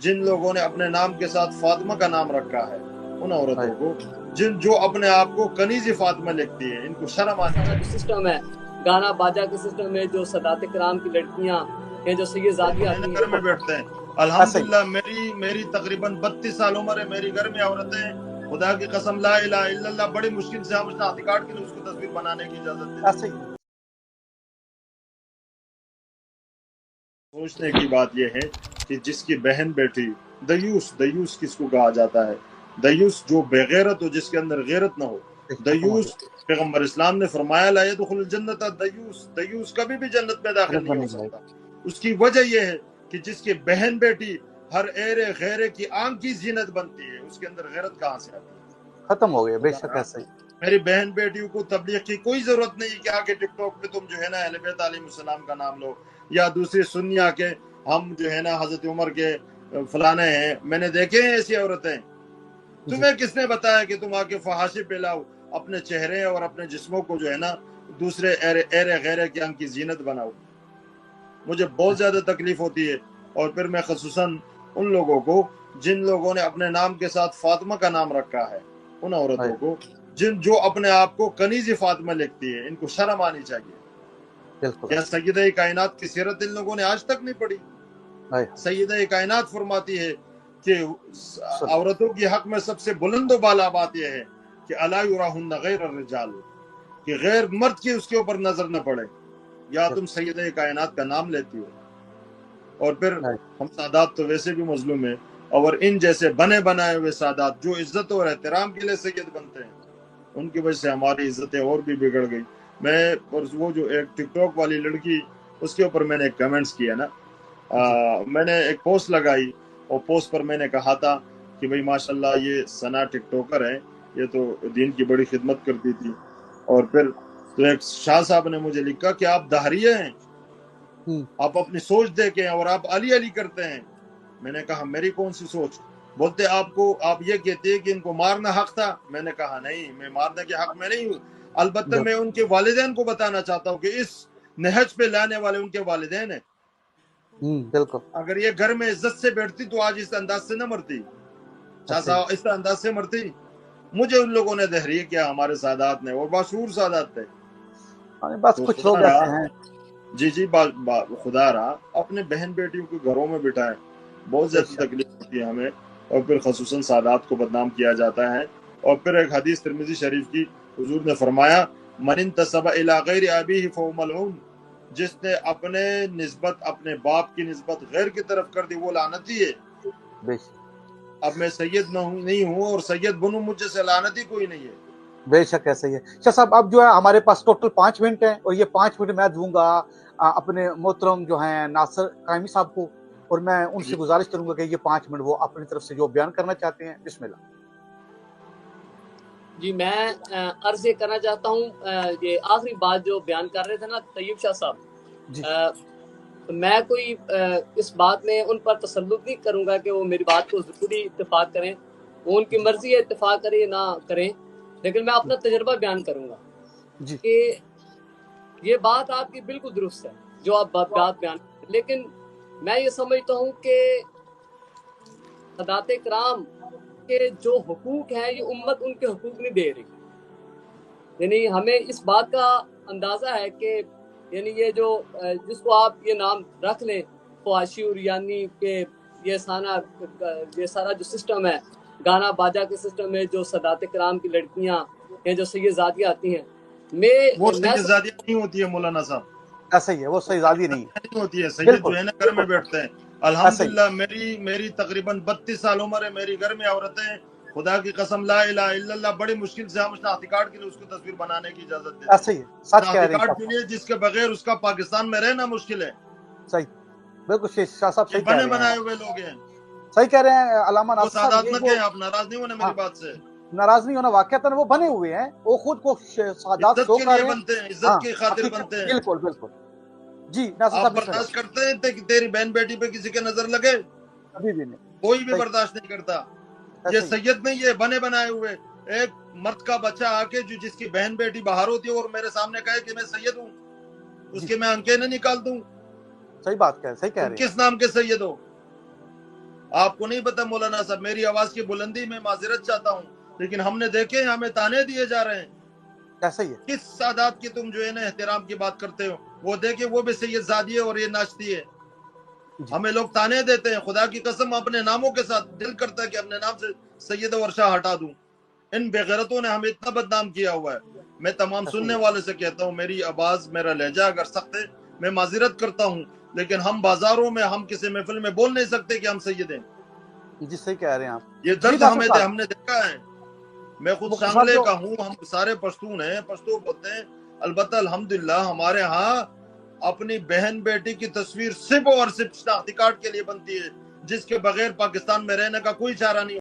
جن لوگوں نے اپنے نام کے ساتھ فاطمہ کا نام رکھا ہے، ان عورتوں کو جو اپنے آپ کو کنیز فاطمہ لکھتی ہے، ان کو شرم آنی چاہیے۔ سسٹم ہے گانا باجا کے سسٹم ہے، جو سادات کرام کی لڑکیاں ہیں، جو سیدزادیاں آتی گھر میں ہیں، بیٹھتے ہیں۔ الحمدللہ میری تقریباً 32 سال عمر ہے، میری گھر میں عورتیں ہیں، خدا کی قسم لا الہ الا اللہ، بڑی مشکل سے ہم اس ہاتھ کاٹ کے اس کو تصویر بنانے کی اجازت دیتے ہیں۔ سوچنے کی بات یہ ہے کہ جس کی بہن بیٹی دیوس کس کو کہا جاتا ہے؟ دیوس جو بغیرت ہو، جس کے اندر غیرت نہ ہو۔ دیوس پیغمبر اسلام نے فرمایا لا يدخل الجنت دیوس کبھی بھی جنت میں داخل نہیں ہو سکتا۔ اس کی وجہ یہ ہے کہ جس کی بہن بیٹی ہر ایرے غیرے کی آنکھ کی زینت بنتی ہے، اس کے اندر غیرت کہاں سے آتی ہے؟ ختم ہو گیا، بے شک ایسا ہی۔ میری بہن بیٹیوں کو تبلیغ کی کوئی ضرورت نہیں کہ آگے ٹک ٹاک پہ تم جو ہے نا اہل بیت علیہ السلام کا نام لو، یا دوسری سنیا کے ہم جو ہے نا حضرت عمر کے فلانے ہیں۔ میں نے دیکھے ہیں ایسی عورتیں۔ تمہیں کس نے بتایا کہ تم آ کے فحاشی پھیلاؤ، اپنے چہرے اور اپنے جسموں کو جو ہے نا دوسرے ایرے غیرے کی آنکھ کی زینت بناؤ؟ مجھے بہت زیادہ تکلیف ہوتی ہے، اور پھر میں خصوصاً ان لوگوں کو جن لوگوں نے اپنے نام کے ساتھ فاطمہ کا نام رکھا ہے، ان عورتوں کو جو اپنے آپ کو کنیز فاطمہ لکھتی ہے، ان کو شرم آنی چاہیے۔ کیا سیدہ کائنات کی سیرت ان لوگوں نے آج تک نہیں پڑھی؟ سیدہ کائنات فرماتی ہے کہ عورتوں کی حق میں سب سے بلند و بالا بات یہ ہے کہ الا یراہن غیر الرجال، کہ غیر مرد کی اس کے اوپر نظر نہ پڑے۔ یا تم سیدہ کائنات کا نام لیتی ہو، اور پھر ہم سادات تو ویسے بھی مظلوم ہیں، اور ان جیسے بنے بنائے ہوئے سادات جو عزت اور احترام کے لیے سید بنتے ہیں، ان کی وجہ سے ہماری عزتیں اور بھی بگڑ گئی۔ وہ جو ایک ٹک ٹاک والی لڑکی، اس کے اوپر میں نے ایک کمنٹس کیا نا، میں نے ایک پوسٹ لگائی، اور پوسٹ پر میں نے کہا تھا کہ بھئی ماشاءاللہ یہ ثنا ٹک ٹاکر ہے، یہ تو دین کی بڑی خدمت کرتی تھی۔ اور پھر تو ایک شاہ صاحب نے مجھے لکھا کہ آپ دہریے ہیں، آپ اپنی سوچ دیکھیں اور آپ علی کرتے ہیں۔ میں نے کہا میری کون سی سوچ؟ بولتے آپ یہ کہتے ہیں کہ ان کو مارنا حق تھا۔ میں نے کہا نہیں، میں مارنے کے حق میں نہیں ہوں، البتہ میں ان کے والدین کو بتانا چاہتا ہوں کہ اس نہج پہ لانے والے ان کے والدین ہیں۔ بالکل، اگر یہ گھر میں عزت سے بیٹھتی تو آج اس انداز سے نہ مرتی، شاہ صاحب اس انداز سے مرتی۔ مجھے ان لوگوں نے دہریہ کیا، ہمارے سادات نے، اور باشعور سادات تھے۔ بس کچھ لوگ ایسے ہیں۔ جی خدا رہا اپنے بہن بیٹیوں کو گھروں میں بٹھائے، بہت زیادہ تکلیف ہوتی ہے ہمیں، اور پھر خصوصاً سادات کو بدنام کیا جاتا ہے۔ اور پھر ایک حدیث ترمذی شریف کی، حضور نے فرمایا من انتسب الی غیر ابیہ فہو ملعون، جس نے اپنے نسبت اپنے باپ کی نسبت غیر کی طرف کر دی وہ لعنتی ہے۔ اب میں سید نہیں ہوں اور سید بنوں، مجھ سے لعنتی کوئی نہیں ہے۔ بے شک ایسا ہی ہے۔ شاہ صاحب اب جو ہے ہمارے پاس ٹوٹل 5 منٹ ہیں، اور یہ 5 منٹ میں دوں گا اپنے محترم جو ہیں ناصر قائمی صاحب کو، اور میں ان سے گزارش کروں گا کہ یہ 5 منٹ وہ اپنی طرف سے جو بیان کرنا چاہتے ہیں، بسم اللہ۔ جی میں عرض یہ کرنا چاہتا ہوں، یہ آخری بات جو بیان کر رہے تھے نا طیب شاہ صاحب، میں کوئی اس بات میں ان پر تسلط نہیں کروں گا کہ وہ میری بات کو ضروری اتفاق کریں، وہ ان کی مرضی ہے اتفاق کریں نہ کریں، لیکن میں اپنا تجربہ بیان کروں گا کہ یہ بات آپ کی بالکل درست ہے جو آپ بات بیان کریں، لیکن میں یہ سمجھتا ہوں کہ سادات کرام کے جو حقوق ہیں یہ امت ان کے حقوق نہیں دے رہی۔ یعنی ہمیں اس بات کا اندازہ ہے کہ یعنی یہ جو جس کو آپ یہ نام رکھ لیں فحاشی، اور یعنی کہ یہ سارا جو سسٹم ہے گانا باجا کے سسٹم ہے، جو سادات کرام کی لڑکیاں ہیں، جو سیدزادیاں آتی ہیں، وہ سیدزادیاں نہیں ہوتی ہے مولانا صاحب، ایسا ہی ہے، وہ سیدزادی نہیں ہوتی ہے، سید جو ہے نا گھر میں بیٹھتے ہیں۔ الحمدللہ میری تقریباً 32 سال عمر ہے، میری گھر میں عورتیں ہیں، خدا کی قسم لا الہ الا اللہ، بڑی مشکل سے ہم اس ہاتھ کاٹ کے اس کو تصویر بنانے کی اجازت دیتے ہیں۔ ایسا ہی ہے، سچ کہہ رہے ہیں کارڈ کے لیے جس کے بغیر اس کا پاکستان میں رہنا مشکل ہے۔ صحیح، بالکل شاہ صاحب صحیح کہہ بنے رہے ہیں، بنائے ہوئے لوگ ہیں، صحیح کہہ رہے ہیں علامہ وہ ناصر صاحب۔ سادات نہ کہیں، آپ ناراض نہیں ہونا میری بات سے، ناراض نہیں ہونا، واقعتاً وہ بنے ہوئے ہیں، وہ خود کو سادات عزت شو کے کر لیے رہے ہیں، بنتے ہیں، عزت کی خاطر بنتے ہیں۔ بالکل بالکل۔ جی ناصر آپ صاحب بسم برداشت اللہ۔ کرتے ہیں کہ تیری بہن بیٹی پہ کسی کے نظر لگے؟ ابھی بھی نہیں، کوئی بھی برداشت نہیں کرتا۔ یہ سید نہیں، یہ بنے بنائے ہوئے۔ ایک مرد کا بچہ آ کے جس کی بہن بیٹی باہر ہوتی ہے اور میرے سامنے کہے کہ میں سید ہوں، اس کے میں انکے نہ نکال دوں، صحیح بات کہہ رہے ہیں، تم کس نام کے سید ہو؟ آپ کو نہیں پتا مولانا صاحب، میری آواز کی بلندی میں معذرت چاہتا ہوں، لیکن ہم نے دیکھے ہمیں تانے دیے جا رہے ہیں. ایسا ہی ہے. کس سادات کی تم جو ہے نا احترام کی بات کرتے ہو؟ وہ دیکھے وہ بھی سید زادی ہے اور یہ ناشتی ہے. ہمیں لوگ تانے دیتے ہیں. خدا کی قسم اپنے ناموں کے ساتھ دل کرتا ہے کہ اپنے نام سے سید ورشا ہٹا دوں. ان بے غیرتوں نے ہمیں اتنا بدنام کیا ہوا ہے. میں تمام سننے والے سے کہتا ہوں، میری آواز میرا لہجہ اگر سخت ہے میں معذرت کرتا ہوں، لیکن ہم بازاروں میں ہم کسی محفل میں بول نہیں سکتے کہ ہم سید ہیں. جی صحیح کہہ رہے ہیں آپ. یہ درد ہمیں ہم نے دیکھا ہے. میں خود شانگلے کا ہوں، ہم سارے پشتون ہیں، پشتو بولتے ہیں. البتہ الحمدللہ ہمارے ہاں اپنی بہن بیٹی کی تصویر صرف اور صرف شناختی کارڈ کے لیے بنتی ہے، جس کے بغیر پاکستان میں رہنے کا کوئی چارہ نہیں.